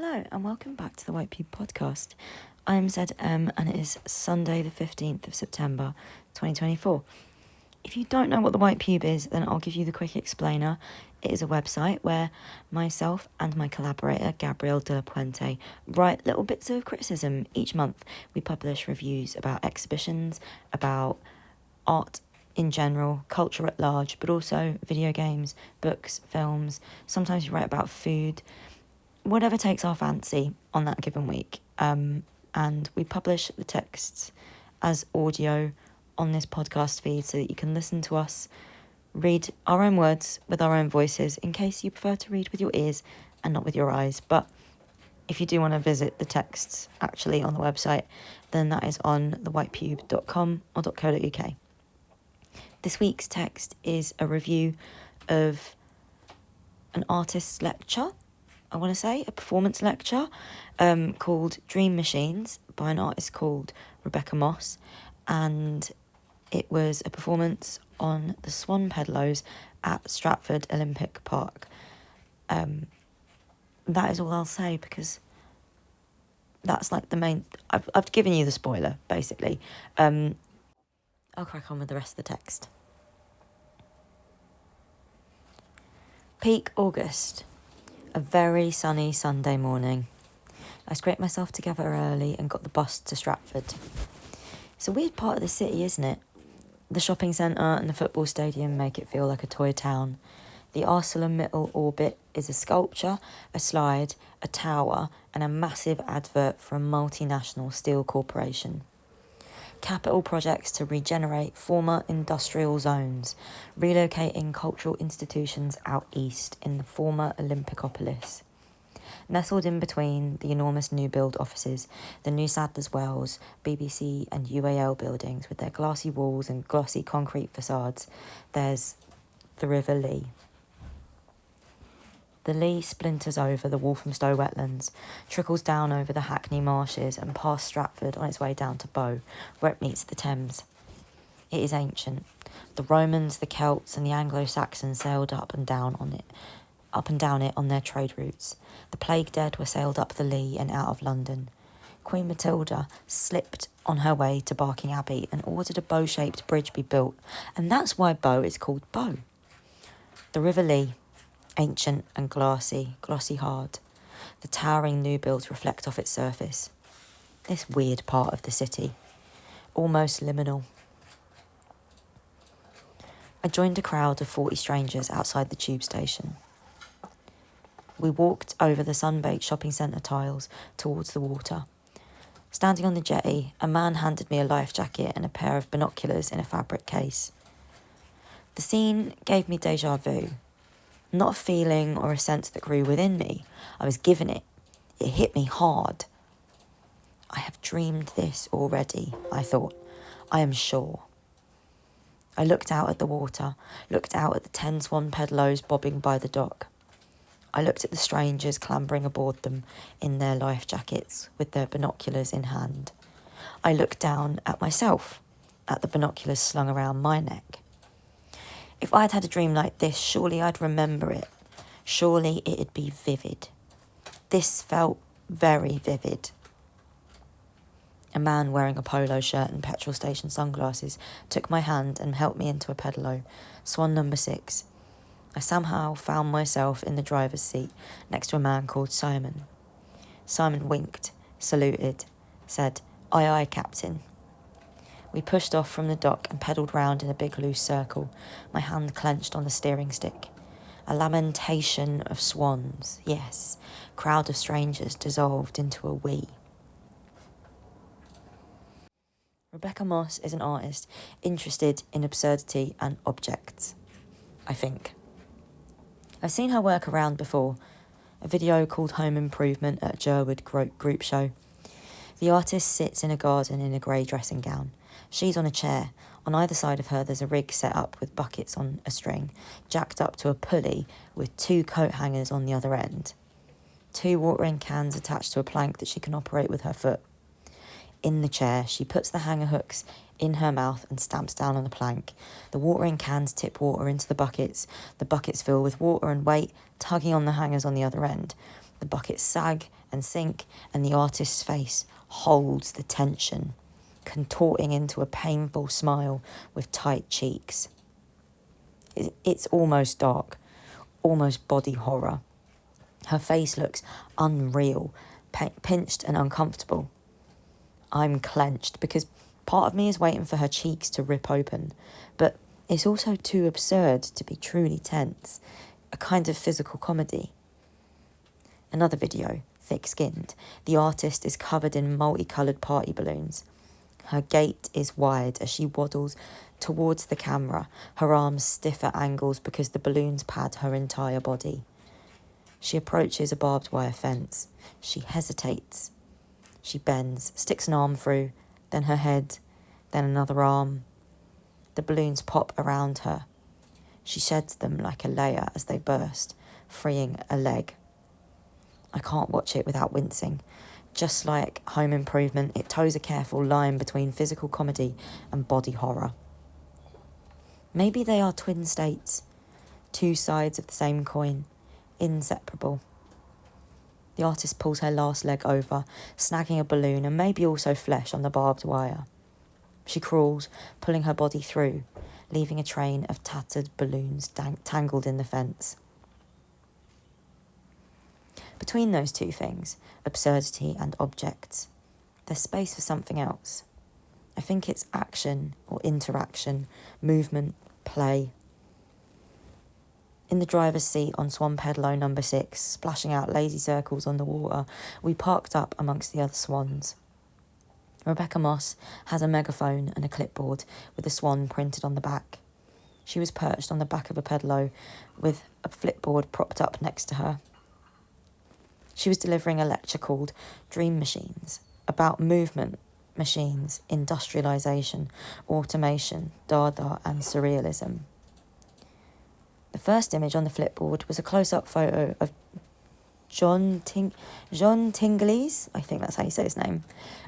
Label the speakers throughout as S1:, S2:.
S1: Hello and welcome back to the White Pube podcast. I'm ZM and it is Sunday the 15th of September 2024. If you don't know what the White Pube is, then I'll give you the quick explainer. It is a website where myself and my collaborator Gabriel de la Puente write little bits of criticism each month. We publish reviews about exhibitions, about art in general, culture at large, but also video games, books, films. Sometimes we write about food, whatever takes our fancy on that given week. And we publish the texts as audio on this podcast feed so that you can listen to us read our own words with our own voices in case you prefer to read with your ears and not with your eyes. But if you do want to visit the texts actually on the website, then that is on thewhitepube.com or .co.uk. This week's text is a review of an artist's lecture, I want to say, a performance lecture called Dream Machines by an artist called Rebecca Moss. And it was a performance on the Swan Pedalos at Stratford Olympic Park. That is all I'll say because that's like the main... I've given you the spoiler, basically. I'll crack on with the rest of the text. Peak August. A very sunny Sunday morning. I scraped myself together early and got the bus to Stratford. It's a weird part of the city, isn't it? The shopping centre and the football stadium make it feel like a toy town. The ArcelorMittal orbit is a sculpture, a slide, a tower, and a massive advert for a multinational steel corporation. Capital projects to regenerate former industrial zones, relocating cultural institutions out east in the former Olympicopolis. Nestled in between the enormous new build offices, the new Sadler's Wells, BBC and UAL buildings with their glassy walls and glossy concrete facades, there's the River Lee. The Lee splinters over the Walthamstow wetlands, trickles down over the Hackney marshes and past Stratford on its way down to Bow, where it meets the Thames. It is ancient. The Romans, the Celts and the Anglo-Saxons sailed up and down it on their trade routes. The plague dead were sailed up the Lee and out of London. Queen Matilda slipped on her way to Barking Abbey and ordered a bow-shaped bridge be built, and that's why Bow is called Bow. The River Lee, ancient and glossy hard. The towering new builds reflect off its surface. This weird part of the city, almost liminal. I joined a crowd of 40 strangers outside the tube station. We walked over the sun-baked shopping centre tiles towards the water. Standing on the jetty, a man handed me a life jacket and a pair of binoculars in a fabric case. The scene gave me déjà vu. Not a feeling or a sense that grew within me. I was given it. It hit me hard. I have dreamed this already, I thought. I am sure. I looked out at the water, looked out at the 10 Swan Pedalos bobbing by the dock. I looked at the strangers clambering aboard them in their life jackets with their binoculars in hand. I looked down at myself, at the binoculars slung around my neck. If I'd had a dream like this, surely I'd remember it. Surely it'd be vivid. This felt very vivid. A man wearing a polo shirt and petrol station sunglasses took my hand and helped me into a pedalo, Swan number 6. I somehow found myself in the driver's seat next to a man called Simon. Simon winked, saluted, said, "Aye, aye, Captain." We pushed off from the dock and pedalled round in a big loose circle, my hand clenched on the steering stick. A lamentation of swans, yes, crowd of strangers dissolved into a we. Rebecca Moss is an artist interested in absurdity and objects, I think. I've seen her work around before, a video called Home Improvement at a Jerwood group show. The artist sits in a garden in a grey dressing gown. She's on a chair. On either side of her there's a rig set up with buckets on a string, jacked up to a pulley with 2 coat hangers on the other end. 2 watering cans attached to a plank that she can operate with her foot. In the chair, she puts the hanger hooks in her mouth and stamps down on the plank. The watering cans tip water into the buckets. The buckets fill with water and weight, tugging on the hangers on the other end. The buckets sag and sink, and the artist's face holds the tension, contorting into a painful smile with tight cheeks. It's almost dark, almost body horror. Her face looks unreal, pinched and uncomfortable. I'm clenched because part of me is waiting for her cheeks to rip open, but it's also too absurd to be truly tense, a kind of physical comedy. Another video, thick-skinned. The artist is covered in multicoloured party balloons. Her gait is wide as she waddles towards the camera, her arms stiff at angles because the balloons pad her entire body. She approaches a barbed wire fence. She hesitates. She bends, sticks an arm through, then her head, then another arm. The balloons pop around her. She sheds them like a layer as they burst, freeing a leg. I can't watch it without wincing. Just like Home Improvement, it toes a careful line between physical comedy and body horror. Maybe they are twin states, two sides of the same coin, inseparable. The artist pulls her last leg over, snagging a balloon and maybe also flesh on the barbed wire. She crawls, pulling her body through, leaving a train of tattered balloons tangled in the fence. Between those two things, absurdity and objects, there's space for something else. I think it's action or interaction, movement, play. In the driver's seat on Swan Pedalo number 6, splashing out lazy circles on the water, we parked up amongst the other swans. Rebecca Moss has a megaphone and a clipboard with a swan printed on the back. She was perched on the back of a pedalo with a flipboard propped up next to her. She was delivering a lecture called Dream Machines, about movement, machines, industrialisation, automation, Dada and Surrealism. The first image on the flipboard was a close-up photo of John Tingley's, I think that's how you say his name,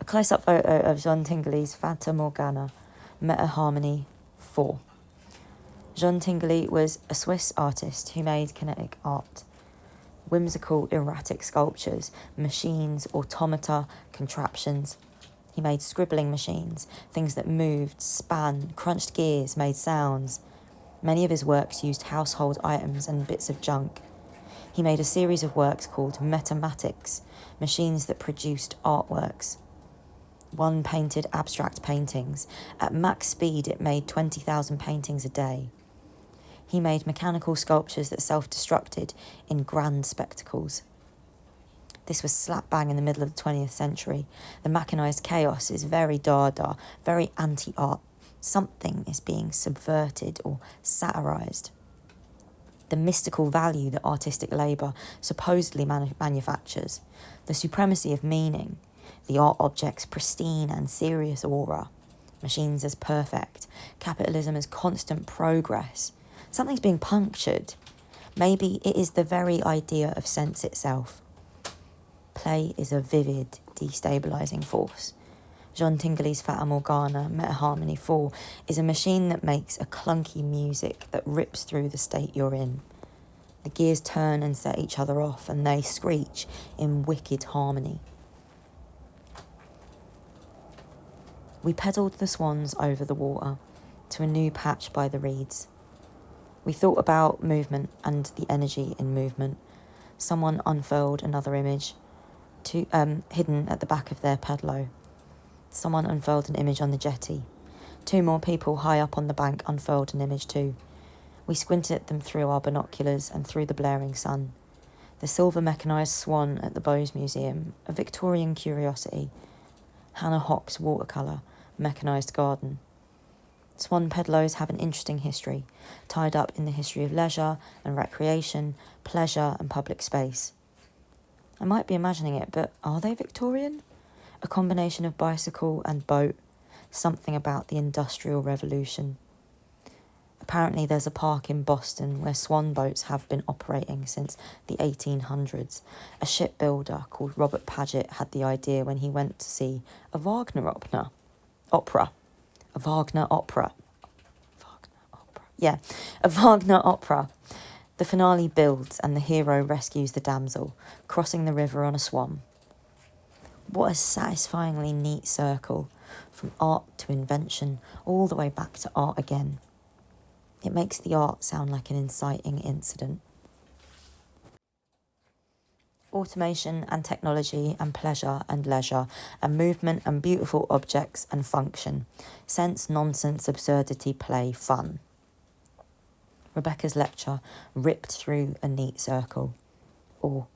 S1: a close-up photo of John Tingley's Fata Morgana, Meta Harmony 4. John Tingley was a Swiss artist who made kinetic art. Whimsical, erratic sculptures, machines, automata, contraptions. He made scribbling machines, things that moved, span, crunched gears, made sounds. Many of his works used household items and bits of junk. He made a series of works called metamatics, machines that produced artworks. One painted abstract paintings. At max speed, it made 20,000 paintings a day. He made mechanical sculptures that self-destructed in grand spectacles. This was slap bang in the middle of the 20th century. The mechanised chaos is very Dada, very anti-art. Something is being subverted or satirised. The mystical value that artistic labour supposedly manufactures, the supremacy of meaning, the art object's pristine and serious aura, machines as perfect, capitalism as constant progress. Something's being punctured. Maybe it is the very idea of sense itself. Play is a vivid, destabilising force. John Tingley's Fata Morgana, Meta Harmony 4, is a machine that makes a clunky music that rips through the state you're in. The gears turn and set each other off, and they screech in wicked harmony. We pedalled the swans over the water to a new patch by the reeds. We thought about movement and the energy in movement. Someone unfurled another image, hidden at the back of their pedalo. Someone unfurled an image on the jetty. Two more people high up on the bank unfurled an image too. We squinted at them through our binoculars and through the blaring sun. The silver mechanised swan at the Bowes Museum, a Victorian curiosity. Hannah Hock's watercolour, mechanised garden. Swan pedalos have an interesting history, tied up in the history of leisure and recreation, pleasure and public space. I might be imagining it, but are they Victorian? A combination of bicycle and boat, something about the Industrial Revolution. Apparently there's a park in Boston where swan boats have been operating since the 1800s. A shipbuilder called Robert Paget had the idea when he went to see a Wagner opera. A Wagner opera. The finale builds and the hero rescues the damsel, crossing the river on a swan. What a satisfyingly neat circle, from art to invention, all the way back to art again. It makes the art sound like an inciting incident. Automation and technology and pleasure and leisure and movement and beautiful objects and function. Sense, nonsense, absurdity, play, fun. Rebecca's lecture ripped through a neat circle. Or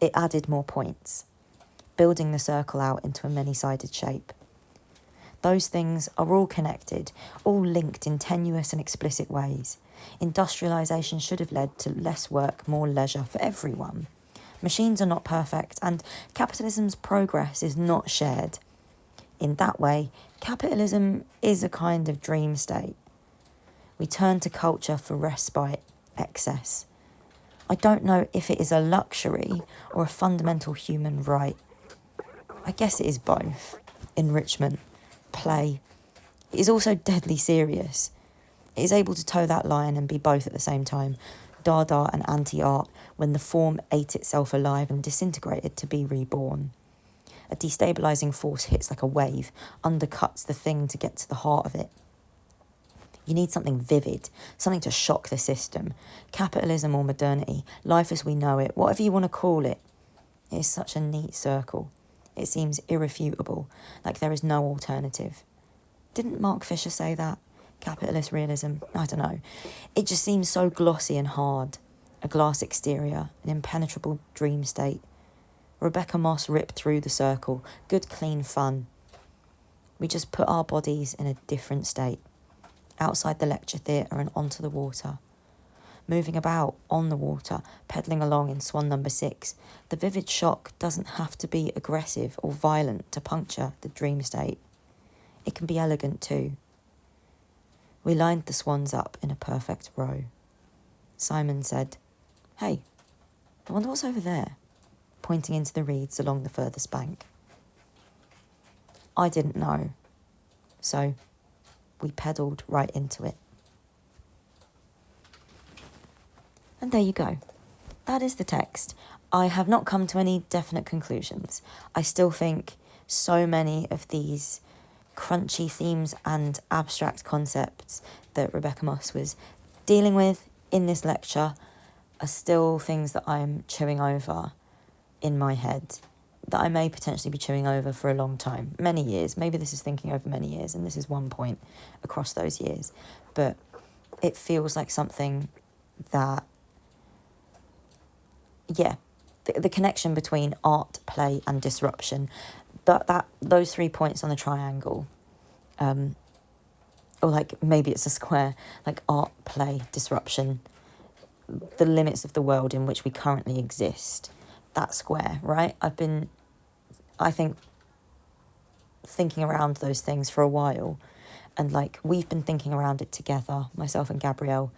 S1: it added more points, building the circle out into a many-sided shape. Those things are all connected, all linked in tenuous and explicit ways. Industrialisation should have led to less work, more leisure for everyone. Machines are not perfect, and capitalism's progress is not shared. In that way, capitalism is a kind of dream state. We turn to culture for respite, excess. I don't know if it is a luxury or a fundamental human right. I guess it is both. Enrichment, play. It is also deadly serious. It is able to toe that line and be both at the same time. Dada and anti-art, when the form ate itself alive and disintegrated to be reborn. A destabilising force hits like a wave, undercuts the thing to get to the heart of it. You need something vivid, something to shock the system. Capitalism or modernity, life as we know it, whatever you want to call it. It is such a neat circle. It seems irrefutable, like there is no alternative. Didn't Mark Fisher say that? Capitalist realism? I don't know. It just seems so glossy and hard. A glass exterior, an impenetrable dream state. Rebecca Moss ripped through the circle. Good, clean fun. We just put our bodies in a different state. Outside the lecture theatre and onto the water. Moving about on the water, pedalling along in Swan number 6. The vivid shock doesn't have to be aggressive or violent to puncture the dream state. It can be elegant too. We lined the swans up in a perfect row. Simon said, "Hey, I wonder what's over there," pointing into the reeds along the furthest bank. I didn't know, so we pedalled right into it. And there you go. That is the text. I have not come to any definite conclusions. I still think so many of these crunchy themes and abstract concepts that Rebecca Moss was dealing with in this lecture are still things that I'm chewing over in my head, that I may potentially be chewing over for a long time, many years. Maybe this is thinking over many years, and this is one point across those years. But it feels like something that, the connection between art, play, and disruption, those 3 points on the triangle, or like maybe it's a square, like art, play, disruption, the limits of the world in which we currently exist, that square, right? I've been, I think, thinking around those things for a while, and like we've been thinking around it together, myself and Gabrielle.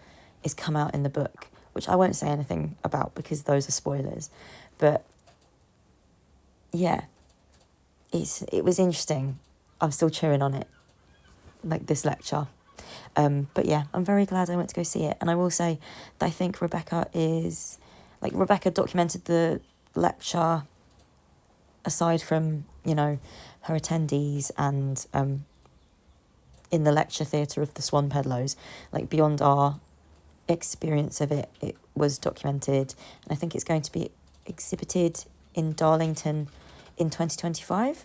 S1: It's come out in the book, which I won't say anything about because those are spoilers, but yeah, it was interesting. I'm still chewing on it, like this lecture. But yeah, I'm very glad I went to go see it. And I will say that I think Rebecca documented the lecture aside from, her attendees and in the lecture theatre of the Swan Pedalos, like beyond our experience of it, it was documented. And I think it's going to be exhibited in Darlington in 2025.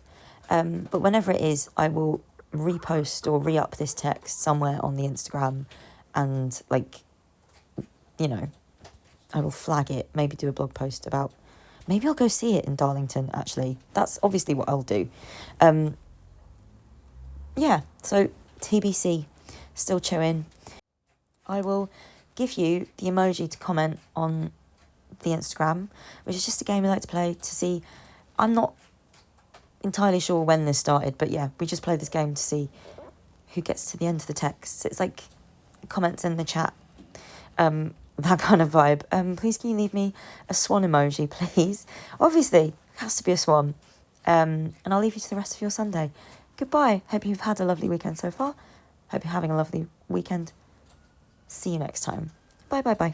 S1: But whenever it is, I will repost or re-up this text somewhere on the Instagram and I will flag it, maybe do a blog post about, maybe I'll go see it in Darlington actually. That's obviously what I'll do. So TBC, still chewing. I will give you the emoji to comment on the Instagram, which is just a game we like to play to see. I'm not entirely sure when this started, but yeah, we just play this game to see who gets to the end of the text. It's like comments in the chat, that kind of vibe. Please can you leave me a swan emoji, please? Obviously, it has to be a swan. And I'll leave you to the rest of your Sunday. Goodbye. Hope you've had a lovely weekend so far. Hope you're having a lovely weekend. See you next time. Bye, bye, bye.